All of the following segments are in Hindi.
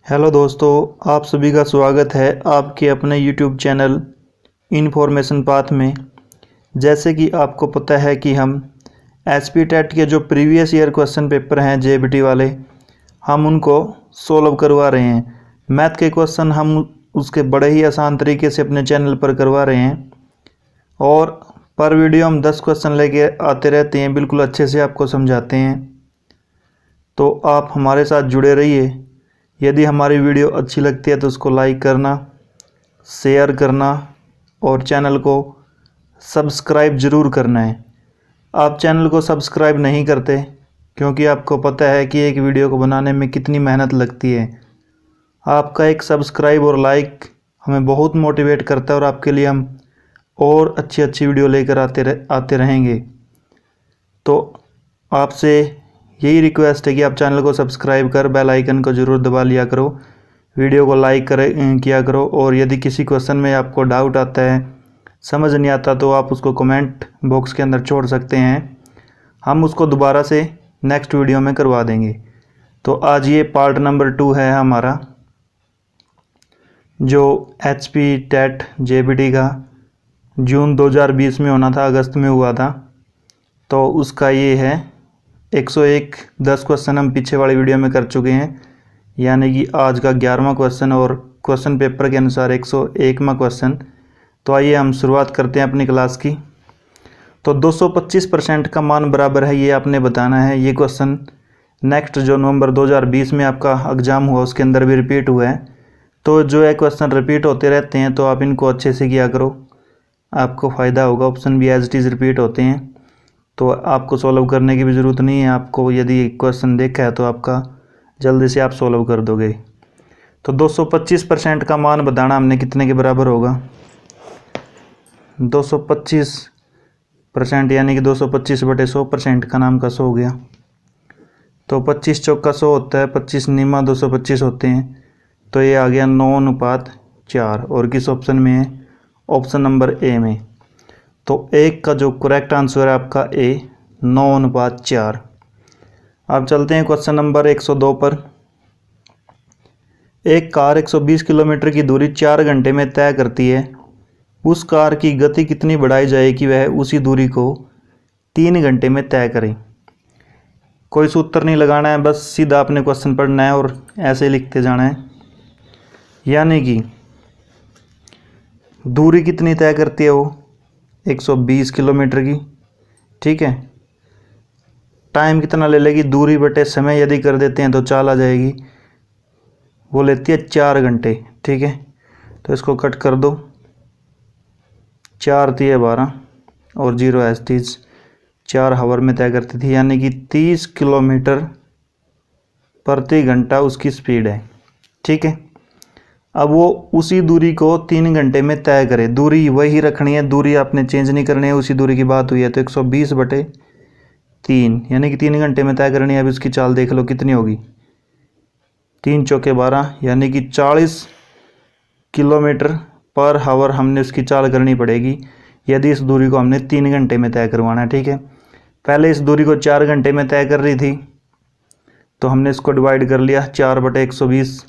हेलो दोस्तों, आप सभी का स्वागत है आपके अपने यूट्यूब चैनल इन्फॉर्मेशन पाथ में। जैसे कि आपको पता है कि हम एसपी टेट के जो प्रीवियस ईयर क्वेश्चन पेपर हैं जेबीटी वाले, हम उनको सोल्व करवा रहे हैं। मैथ के क्वेश्चन हम उसके बड़े ही आसान तरीके से अपने चैनल पर करवा रहे हैं और पर वीडियो हम 10 क्वेश्चन लेके आते रहते हैं, बिल्कुल अच्छे से आपको समझाते हैं। तो आप हमारे साथ जुड़े रहिए। यदि हमारी वीडियो अच्छी लगती है तो उसको लाइक करना, शेयर करना और चैनल को सब्सक्राइब ज़रूर करना है। आप चैनल को सब्सक्राइब नहीं करते क्योंकि आपको पता है कि एक वीडियो को बनाने में कितनी मेहनत लगती है। आपका एक सब्सक्राइब और लाइक हमें बहुत मोटिवेट करता है और आपके लिए हम और अच्छी अच्छी वीडियो लेकर आते रहेंगे। तो आपसे यही रिक्वेस्ट है कि आप चैनल को सब्सक्राइब कर बेल आइकन को ज़रूर दबा लिया करो, वीडियो को लाइक किया करो। और यदि किसी क्वेश्चन में आपको डाउट आता है, समझ नहीं आता, तो आप उसको कमेंट बॉक्स के अंदर छोड़ सकते हैं, हम उसको दोबारा से नेक्स्ट वीडियो में करवा देंगे। तो आज ये पार्ट नंबर 2 है हमारा, जो एचपी टेट जेबीटी का जून 2020 में होना था, अगस्त में हुआ था। तो उसका ये है 101 10 क्वेश्चन हम पीछे वाली वीडियो में कर चुके हैं, यानी कि आज का 11वां क्वेश्चन और क्वेश्चन पेपर के अनुसार 101वां क्वेश्चन। तो आइए हम शुरुआत करते हैं अपनी क्लास की। तो 225% का मान बराबर है, ये आपने बताना है। ये क्वेश्चन नेक्स्ट जो नवंबर 2020 में आपका एग्ज़ाम हुआ उसके अंदर भी रिपीट हुआ है। तो जो है क्वेश्चन रिपीट होते रहते हैं, तो आप इनको अच्छे से किया करो, आपको फ़ायदा होगा। ऑप्शन भी एज इट इज़ रिपीट होते हैं, तो आपको सॉल्व करने की भी ज़रूरत नहीं है। आपको यदि क्वेश्चन देखा है तो आपका जल्दी से आप सॉल्व कर दोगे। तो 225% का मान बताना हमने कितने के बराबर होगा। 225% यानी कि 225/100% का नाम का 100 हो गया। तो 25 चौका 100 होता है, 25 निमा 225 होते हैं। तो ये आ गया 9:4 और किस ऑप्शन में है? ऑप्शन नंबर ए में। तो एक का जो करेक्ट आंसर है आपका ए, 9:4। अब चलते हैं क्वेश्चन नंबर 102 पर। एक कार 120 किलोमीटर की दूरी 4 घंटे में तय करती है। उस कार की गति कितनी बढ़ाई जाए कि वह उसी दूरी को 3 घंटे में तय करे? कोई सूत्र नहीं लगाना है, बस सीधा आपने क्वेश्चन पढ़ना है और ऐसे लिखते जाना है। यानी कि दूरी कितनी तय करती है वो? 120 किलोमीटर की, ठीक है। टाइम कितना ले लेगी? दूरी बटे समय यदि कर देते हैं तो चाल आ जाएगी, वो लेती है 4 घंटे, ठीक है। तो इसको कट कर दो, 4 × 12 और 0 एस्टीज 4 हावर में तय करती थी, यानी कि 30 किलोमीटर प्रति घंटा उसकी स्पीड है, ठीक है। अब वो उसी दूरी को 3 घंटे में तय करे, दूरी वही रखनी है, दूरी आपने चेंज नहीं करनी है, उसी दूरी की बात हुई है। तो 120/3 यानी कि 3 घंटे में तय करनी है। अभी उसकी चाल देख लो कितनी होगी, 3 चौके 12 यानी कि 40 किलोमीटर पर हावर हमने उसकी चाल करनी पड़ेगी यदि इस दूरी को हमने 3 घंटे में तय करवाना है, ठीक है। पहले इस दूरी को 4 घंटे में तय कर रही थी, तो हमने इसको डिवाइड कर लिया 4/120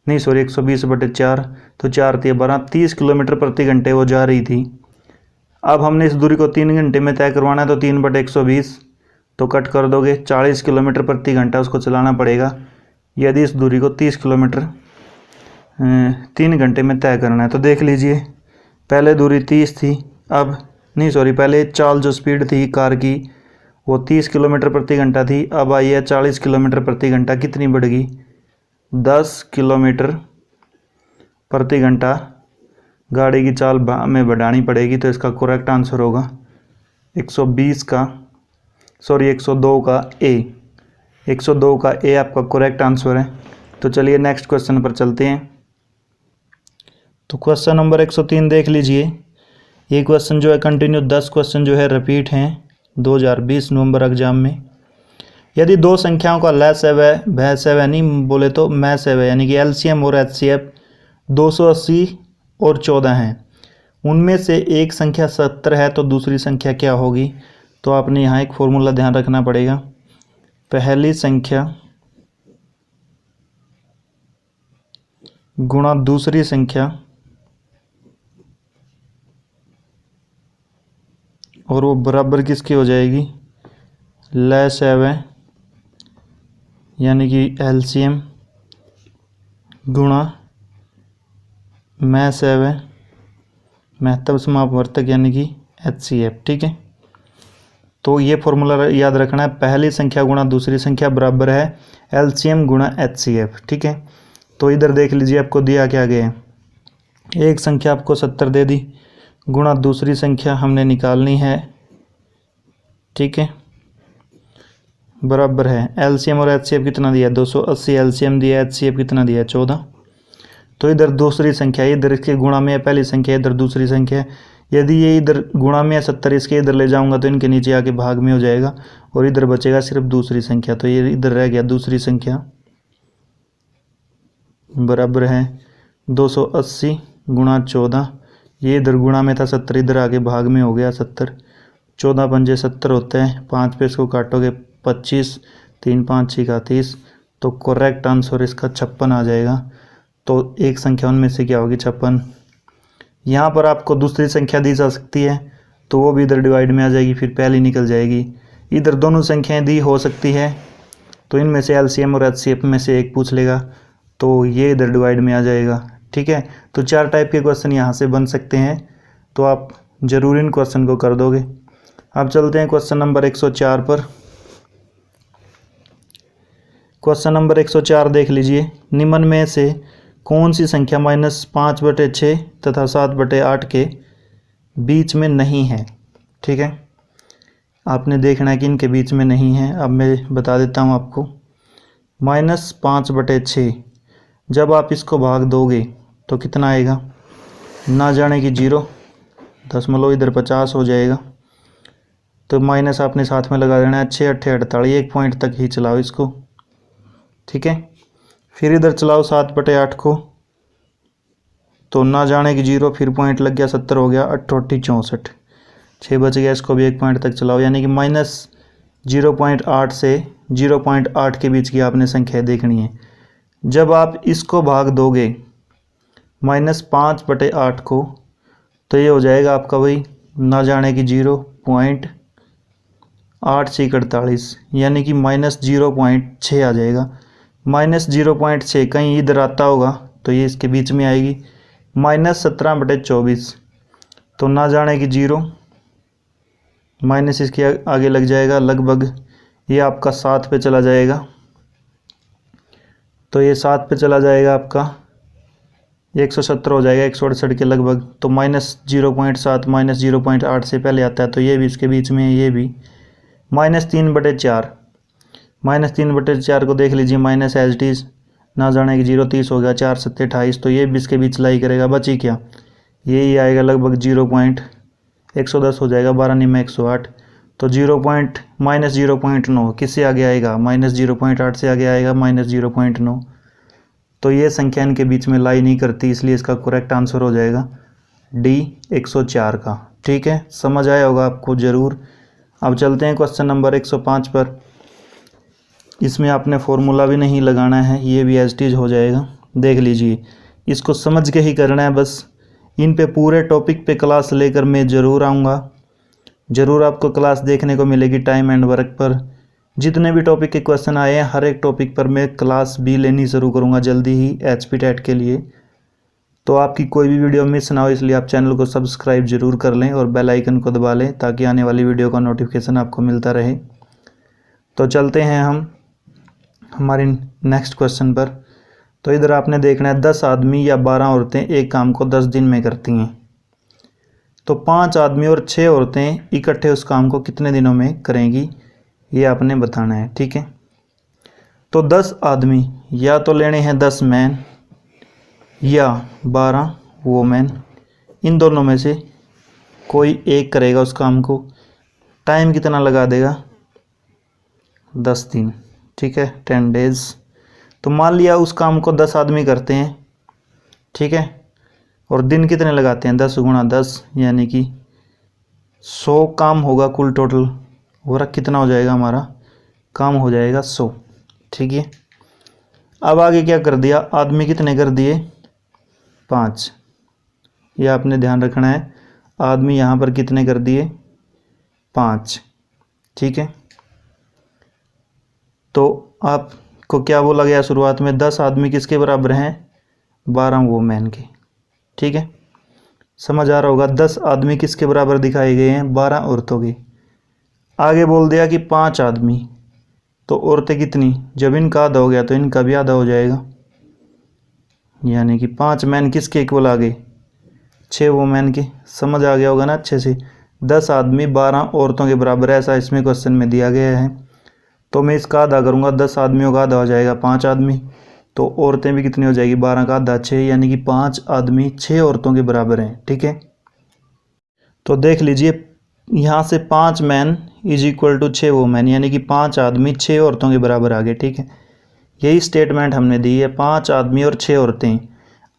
नहीं सॉरी 120/4, तो 4 × 12 30 किलोमीटर प्रति घंटे वो जा रही थी। अब हमने इस दूरी को 3 घंटे में तय करवाना है, तो 3/120 तो कट कर दोगे, 40 किलोमीटर प्रति घंटा उसको चलाना पड़ेगा यदि इस दूरी को 30 किलोमीटर 3 घंटे में तय करना है। तो देख लीजिए, पहले दूरी 30 थी, अब नहीं सॉरी पहले चाल जो स्पीड थी कार की वो 30 किलोमीटर प्रति घंटा थी, अब आई है 40 किलोमीटर प्रति घंटा। कितनी बढ़ गई? 10 किलोमीटर प्रति घंटा गाड़ी की चाल में बढ़ानी पड़ेगी। तो इसका करेक्ट आंसर होगा 102 का ए। 102 का ए आपका करेक्ट आंसर है। तो चलिए नेक्स्ट क्वेश्चन पर चलते हैं। तो क्वेश्चन नंबर 103 देख लीजिए। ये क्वेश्चन जो है कंटिन्यू 10 क्वेश्चन जो है रिपीट हैं 2020 नवंबर एग्जाम में। यदि दो संख्याओं का लैस है वह सेव है, नहीं बोले तो मैस है, यानी कि एलसीएम और एचसीएफ 280 और 14 हैं, उनमें से एक संख्या 70 है, तो दूसरी संख्या क्या होगी? तो आपने यहाँ एक फॉर्मूला ध्यान रखना पड़ेगा। पहली संख्या गुणा दूसरी संख्या और वो बराबर किसकी हो जाएगी, लेस है यानी कि एलसीएम गुणा मैस है महत्तम समापवर्तक यानी कि एचसीएफ। ठीक है, तो ये फॉर्मूला याद रखना है, पहली संख्या गुणा दूसरी संख्या बराबर है एलसीएम गुणा एचसीएफ। ठीक है, तो इधर देख लीजिए आपको दिया क्या गया है, एक संख्या आपको 70 दे दी गुणा दूसरी संख्या हमने निकालनी है। ठीक है, बराबर है एलसीएम और एचसीएफ कितना दिया है 280, एलसीएम दिया है, एचसीएफ कितना दिया है 14। तो इधर दूसरी संख्या, इधर इसके गुणा में है पहली संख्या, इधर दूसरी संख्या। यदि ये इधर गुणा में है 70, इसके इधर ले जाऊंगा तो इनके नीचे आके भाग में हो जाएगा और इधर बचेगा सिर्फ दूसरी संख्या। तो ये इधर रह गया दूसरी संख्या बराबर है 280 गुणा 14। ये इधर गुणा में था 70, इधर आके भाग में हो गया 70। 14 पंजे 70 होते हैं, 5 पे इसको काटोगे 25, 3 5 6 का 30। तो करेक्ट आंसर इसका 56 आ जाएगा। तो एक संख्या उनमें से क्या होगी 56। यहाँ पर आपको दूसरी संख्या दी जा सकती है तो वो भी इधर डिवाइड में आ जाएगी, फिर पहली निकल जाएगी। इधर दोनों संख्याएं दी हो सकती है तो इनमें से एलसीएम और एचसीएफ में से एक पूछ लेगा तो ये इधर डिवाइड में आ जाएगा। ठीक है, तो 4 टाइप के क्वेश्चन यहाँ से बन सकते हैं, तो आप ज़रूर इन क्वेश्चन को कर दोगे। अब चलते हैं क्वेश्चन नंबर 104 पर। क्वेश्चन नंबर 104 देख लीजिए, निम्न में से कौन सी संख्या -5/6 तथा 7/8 के बीच में नहीं है। ठीक है, आपने देखना है कि इनके बीच में नहीं है। अब मैं बता देता हूँ आपको, -5/6 जब आप इसको भाग दोगे तो कितना आएगा, ना जाने की 0, दशमलव इधर 50 हो जाएगा। तो माइनस आपने साथ में लगा देना है, 6 8 48, एक पॉइंट तक ही चलाओ इसको। ठीक है, फिर इधर चलाओ 7/8 को, तो ना जाने की 0, फिर पॉइंट लग गया 70 हो गया, 88 64, 6 बच गया, इसको भी एक पॉइंट तक चलाओ। यानी कि -0.8 से 0.8 के बीच की आपने संख्या देखनी है। जब आप इसको भाग दोगे -5/8 को तो ये हो जाएगा आपका वही ना जाने की 0.8 यानी कि -0.6 आ जाएगा। -0.6 कहीं इधर आता होगा तो ये इसके बीच में आएगी। -17/24 तो ना जाने की 0 माइनस इसके आगे लग जाएगा, लगभग ये आपका 7 पे चला जाएगा। तो ये 7 पे चला जाएगा, आपका 170 हो जाएगा 168 के लगभग। तो -0.7 -0.8 से पहले आता है, तो ये भी इसके बीच में है। ये भी -3/4 -3/4 को देख लीजिए, माइनस एज इट इज़, ना जाने की 0 30 हो गया, 4 7 28, तो ये भी इसके बीच लाई करेगा। बची क्या, ये ही आएगा लगभग 0.110 हो जाएगा, 12 9 108। तो -0.9 किससे आगे आएगा, -0.8 से आगे आएगा -0.9। तो ये संख्या इनके बीच में लाई नहीं करती, इसलिए इसका करेक्ट आंसर हो जाएगा D 104 का। ठीक है, समझ आया होगा आपको ज़रूर। अब चलते हैं क्वेश्चन नंबर 105 पर। इसमें आपने फॉर्मूला भी नहीं लगाना है, ये भी एज इट इज हो जाएगा। देख लीजिए, इसको समझ के ही करना है बस। इन पे पूरे टॉपिक पे क्लास लेकर मैं ज़रूर आऊँगा, ज़रूर आपको क्लास देखने को मिलेगी टाइम एंड वर्क पर। जितने भी टॉपिक के क्वेश्चन आए हैं, हर एक टॉपिक पर मैं क्लास भी लेनी शुरू करूँगा जल्दी ही HP टेट के लिए। तो आपकी कोई भी वीडियो मिस ना हो, इसलिए आप चैनल को सब्सक्राइब जरूर कर लें और बेल आइकन को दबा लें, ताकि आने वाली वीडियो का नोटिफिकेशन आपको मिलता रहे। तो चलते हैं हम हमारे नेक्स्ट क्वेश्चन पर। तो इधर आपने देखना है 10 आदमी या 12 औरतें एक काम को 10 दिन में करती हैं, तो 5 आदमी और 6 औरतें इकट्ठे उस काम को कितने दिनों में करेंगी, ये आपने बताना है। ठीक है, तो 10 आदमी या तो लेने हैं 10 मैन या 12 वोमेन, इन दोनों में से कोई एक करेगा उस काम को। टाइम कितना लगा देगा, 10 दिन। ठीक है, 10 डेज। तो मान लिया उस काम को 10 आदमी करते हैं। ठीक है, और दिन कितने लगाते हैं, 10 × 10 यानी कि 100 काम होगा कुल टोटल। वर्क कितना हो जाएगा हमारा, काम हो जाएगा 100। ठीक है, अब आगे क्या कर दिया, आदमी कितने कर दिए 5। यह आपने ध्यान रखना है। आदमी यहाँ पर कितने कर दिए? 5। ठीक है, तो आपको क्या बोला गया शुरुआत में? 10 आदमी किसके बराबर हैं? 12 वुमेन के। ठीक है, समझ आ रहा होगा। 10 आदमी किसके बराबर दिखाए गए हैं? 12 औरतों के। आगे बोल दिया कि 5 आदमी, तो औरतें कितनी? जब इनका आधा हो गया तो इनका भी आधा हो जाएगा, यानी कि 5 मैन किसके इक्वल आ गए? 6 वुमेन के। समझ आ गया होगा ना अच्छे से। 10 आदमी 12 औरतों के बराबर है, ऐसा इसमें क्वेश्चन में दिया गया है। तो मैं इसका आधा करूँगा, 10 आदमियों का आधा हो जाएगा 5 आदमी, तो औरतें भी कितनी हो जाएगी? 12 का आधा 6, यानी कि 5 आदमी 6 औरतों के बराबर हैं। ठीक है, तो देख लीजिए यहाँ से 5 man is equal to 6 women, यानी कि 5 आदमी 6 औरतों के बराबर आ गए। ठीक है, यही स्टेटमेंट हमने दी है, 5 आदमी और 6 औरतें।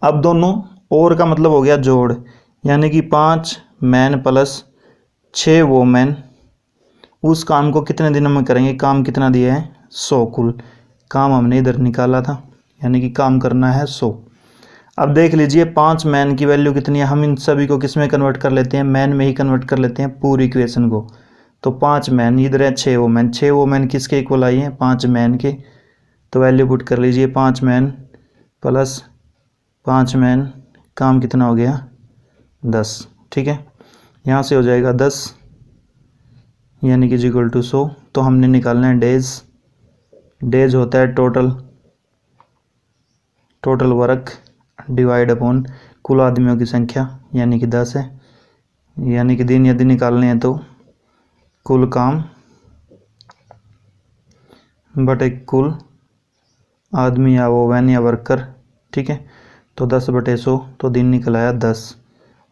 अब दोनों और का मतलब हो गया जोड़, यानी कि 5 मैन प्लस 6 वुमेन। उस काम को कितने दिनों में करेंगे? काम कितना दिया है? 100 कुल। काम हमने इधर निकाला था, यानी कि काम करना है 100। अब देख लीजिए 5 मैन की वैल्यू कितनी है? हम इन सभी को किस में कन्वर्ट कर लेते हैं? मैन में ही कन्वर्ट कर लेते हैं पूरी इक्वेशन को। तो 5 मैन इधर है, 6 वुमेन। 6 वुमेन किसके इक्वल आई हैं? 5 मैन के। तो वैल्यू पुट कर लीजिए, 5 मैन प्लस 5 मैन, काम कितना हो गया? 10। ठीक है, यहाँ से हो जाएगा 10, यानी कि इक्वल टू 100। तो हमने निकालना है डेज। डेज होता है टोटल वर्क डिवाइड अपॉन कुल आदमियों की संख्या, यानी कि 10 है। यानी कि दिन यदि निकालने हैं तो कुल काम बटे कुल आदमी या वोमेन या वर्कर। ठीक है, तो 10 बटे 100, तो दिन निकल आया 10।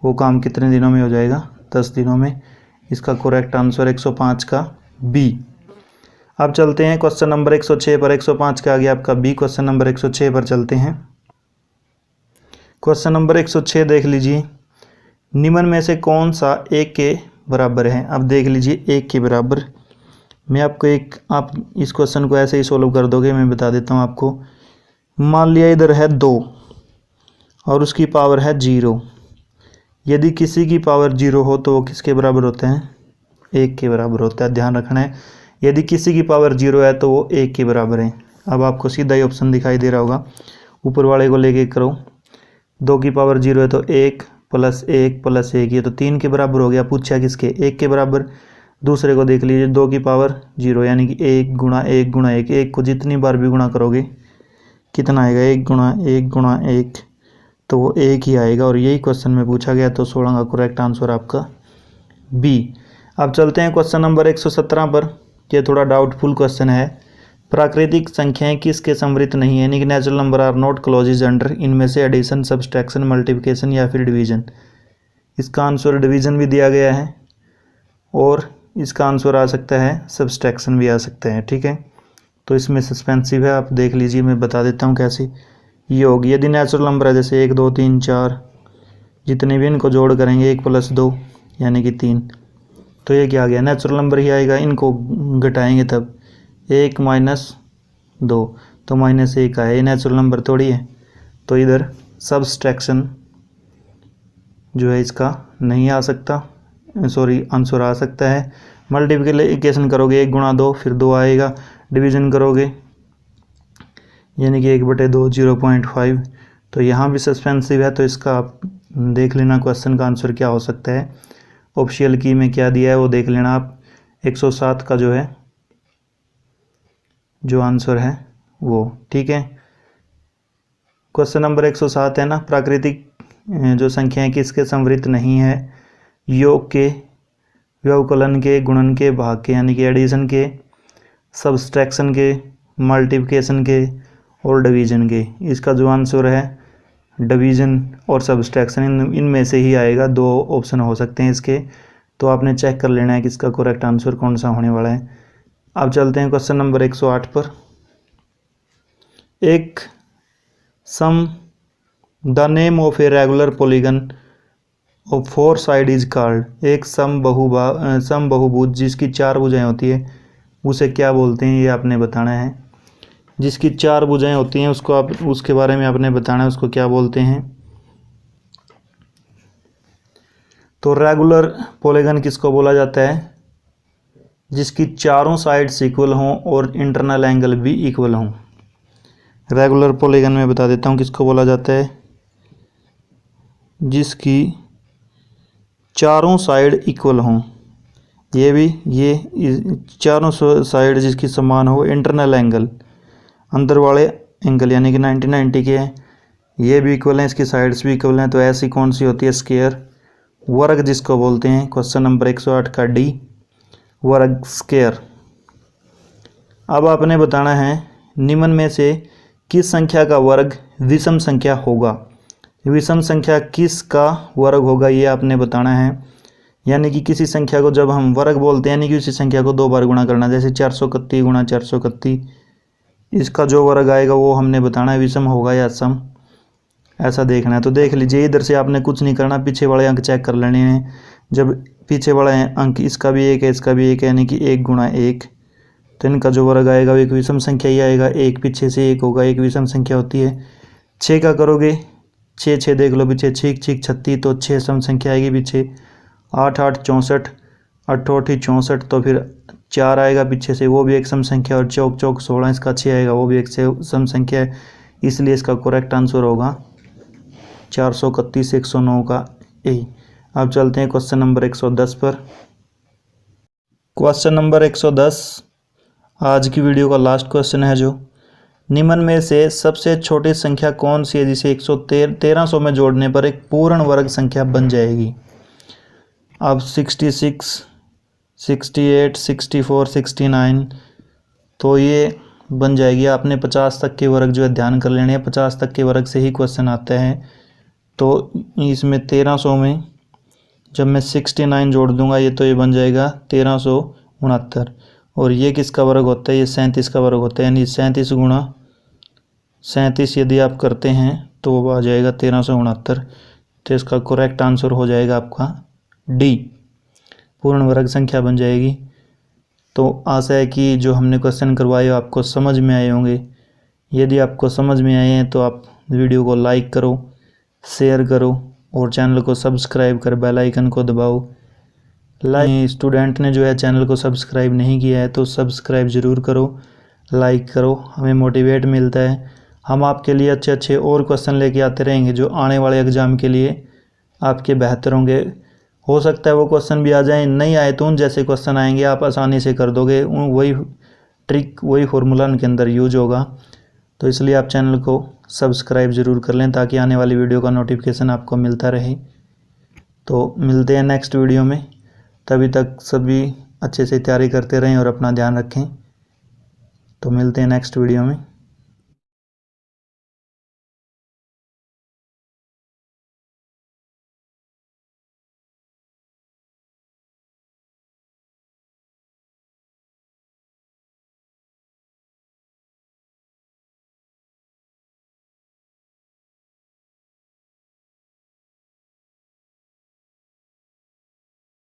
वो काम कितने दिनों में हो जाएगा? 10 दिनों में। इसका करेक्ट आंसर 105 का बी। अब चलते हैं क्वेश्चन नंबर 106 पर। 105 का आ गया आपका बी। क्वेश्चन नंबर 106 पर चलते हैं। क्वेश्चन नंबर 106 देख लीजिए, निम्न में से कौन सा 1 के बराबर है? अब देख लीजिए 1 के बराबर, मैं आपको आप इस क्वेश्चन को ऐसे ही सोल्व कर दोगे, मैं बता देता हूँ आपको। मान लिया इधर है 2 और उसकी पावर है 0। यदि किसी की पावर 0 हो तो वो किसके बराबर होते हैं? 1 के बराबर होता है। ध्यान रखना है, यदि किसी की पावर 0 है तो वो 1 के बराबर है। अब आपको सीधा ही ऑप्शन दिखाई दे रहा होगा, ऊपर वाले को लेके करो। 2 की पावर 0 है तो 1 प्लस 1 प्लस 1, ये तो 3 के बराबर हो गया। पूछा किसके? 1 के बराबर। दूसरे को देख लीजिए, 2 की पावर 0, यानी कि 1 गुणा 1 गुणा 1। 1 को जितनी बार भी गुणा करोगे कितना आएगा? 1 गुणा 1 गुणा 1, तो वो 1 ही आएगा। और यही क्वेश्चन में पूछा गया, तो 16 का करेक्ट आंसर आपका बी। अब चलते हैं क्वेश्चन नंबर 117 पर। यह थोड़ा डाउटफुल क्वेश्चन है। प्राकृतिक संख्याएं किसके समृद्ध नहीं है? यानी कि natural number are not closes under. इनमें से एडिशन, सब्सट्रैक्शन, मल्टीप्लिकेशन या फिर डिवीजन। इसका आंसर डिवीजन भी दिया गया है और इसका आंसर आ सकता है सब्सट्रैक्शन भी आ सकता है। ठीक है, तो इसमें सस्पेंसिव है, आप देख लीजिए, मैं बता देता हूँ कैसे ये होगी। यदि नेचुरल नंबर है जैसे 1 2 3 4, जितने भी इनको जोड़ करेंगे 1 प्लस 2 यानी कि 3, तो ये क्या आ गया? नेचुरल नंबर ही आएगा। इनको घटाएंगे तब 1 माइनस 2, तो -1 आया। ये नेचुरल नंबर थोड़ी है, तो इधर सब्सट्रैक्शन जो है इसका नहीं आ सकता, सॉरी आंसर आ सकता है। मल्टीप्लिकेशन करोगे 1 गुणा 2, फिर 2 आएगा। डिवीजन करोगे यानी कि 1/2 0.5, तो यहाँ भी सस्पेंसिव है। तो इसका आप देख लेना क्वेश्चन का आंसर क्या हो सकता है। ऑप्शियल की में क्या दिया है वो देख लेना आप। 107 का जो है जो आंसर है वो। ठीक है, क्वेश्चन नंबर 107 है ना, प्राकृतिक जो संख्याएं किसके समृद्ध नहीं है? योग के, व्यवकलन के, गुणन के, भाग के, यानी कि एडिशन के, सब्सट्रैक्शन के, मल्टीप्लिकेशन के और डिवीजन के। इसका जो आंसर है डिवीजन और सब्सट्रैक्शन, इनमें से ही आएगा। 2 ऑप्शन हो सकते हैं इसके, तो आपने चेक कर लेना है कि इसका करेक्ट आंसर कौन सा होने वाला है। अब चलते हैं क्वेश्चन नंबर 108 पर। एक सम the name of a regular polygon of 4 side is called. एक सम बहुभुज जिसकी 4 भुजाएं होती है उसे क्या बोलते हैं? ये आपने बताना है। जिसकी 4 भुजाएं होती हैं उसको आप, उसके बारे में आपने बताना है, उसको क्या बोलते हैं? तो रेगुलर पॉलीगन किसको बोला जाता है? जिसकी चारों साइड्स इक्वल हों और इंटरनल एंगल भी इक्वल हों। रेगुलर पॉलीगन में बता देता हूँ किसको बोला जाता है, जिसकी चारों साइड इक्वल हों। ये भी, ये चारों साइड जिसकी समान हो, इंटरनल एंगल अंदर वाले एंगल यानी कि 90 के हैं, ये भी इक्वल हैं, इसकी साइड्स भी इक्वल हैं। तो ऐसी कौन सी होती है? स्क्वायर, वर्ग जिसको बोलते हैं। क्वेश्चन नंबर 108 का डी, वर्ग स्क्वायर। अब आपने बताना है निम्न में से किस संख्या का वर्ग विषम संख्या होगा। विषम संख्या किसका वर्ग होगा ये आपने बताना है। यानी कि किसी संख्या को जब हम वर्ग बोलते हैं यानी कि उसी संख्या को 2 बार गुणा करना। जैसे 431 गुणा 431, इसका जो वर्ग आएगा वो हमने बताना है विषम होगा या सम, ऐसा देखना है। तो देख लीजिए, इधर से आपने कुछ नहीं करना, पीछे वाले अंक चेक कर लेने हैं। जब पीछे वाला अंक इसका भी 1 है इसका भी 1 है यानी कि 1 गुणा 1, तो इनका जो वर्ग आएगा वो एक विषम संख्या ही आएगा। 1 पीछे से 1 होगा, एक विषम संख्या होती है। 6 का करोगे, 6 देख लो पीछे, 6 6 36, तो 6 सम संख्या आएगी पीछे। 8 8 64, 8 8 64, तो फिर 4 आएगा पीछे से, वो भी एक सम संख्या। और चौक चौक 16, इसका 6 आएगा, वो भी एक सम संख्या है। इसलिए इसका करेक्ट आंसर होगा 431 109 का ए। अब चलते हैं क्वेश्चन नंबर 110 पर। क्वेश्चन नंबर 110 आज की वीडियो का लास्ट क्वेश्चन है, जो निम्न में से सबसे छोटी संख्या कौन सी है जिसे 1300 में जोड़ने पर एक पूर्ण वर्ग संख्या बन जाएगी। अब 66, 68, 64, 69, तो ये बन जाएगी। आपने 50 तक के वर्ग जो है ध्यान कर लेने हैं, 50 तक के वर्ग से ही क्वेश्चन आता है। तो इसमें 1300 में जब मैं 69 जोड़ दूंगा ये, तो ये बन जाएगा 1369। और ये किसका वर्ग होता है? ये 37 का वर्ग होता है। यानी 37 गुणा 37 यदि आप करते हैं तो वो आ जाएगा 1369। तो इसका करेक्ट आंसर हो जाएगा आपका डी, पूर्ण वर्ग संख्या बन जाएगी। तो आशा है कि जो हमने क्वेश्चन करवाए आपको समझ में आए होंगे। यदि आपको समझ में आए हैं तो आप वीडियो को लाइक करो, शेयर करो और चैनल को सब्सक्राइब कर बेल आइकन को दबाओ। स्टूडेंट ने जो है चैनल को सब्सक्राइब नहीं किया है तो सब्सक्राइब ज़रूर करो, लाइक करो, हमें मोटिवेट मिलता है। हम आपके लिए अच्छे अच्छे और क्वेश्चन लेके आते रहेंगे जो आने वाले एग्ज़ाम के लिए आपके बेहतर होंगे। हो सकता है वो क्वेश्चन भी आ जाएं, नहीं आए तो उन जैसे क्वेश्चन आएंगे आप आसानी से कर दोगे। वही ट्रिक, वही फार्मूला उनके अंदर यूज होगा। तो इसलिए आप चैनल को सब्सक्राइब ज़रूर कर लें ताकि आने वाली वीडियो का नोटिफिकेशन आपको मिलता रहे। तो मिलते हैं नेक्स्ट वीडियो में, तभी तक सभी अच्छे से तैयारी करते रहें और अपना ध्यान रखें। तो मिलते हैं नेक्स्ट वीडियो में।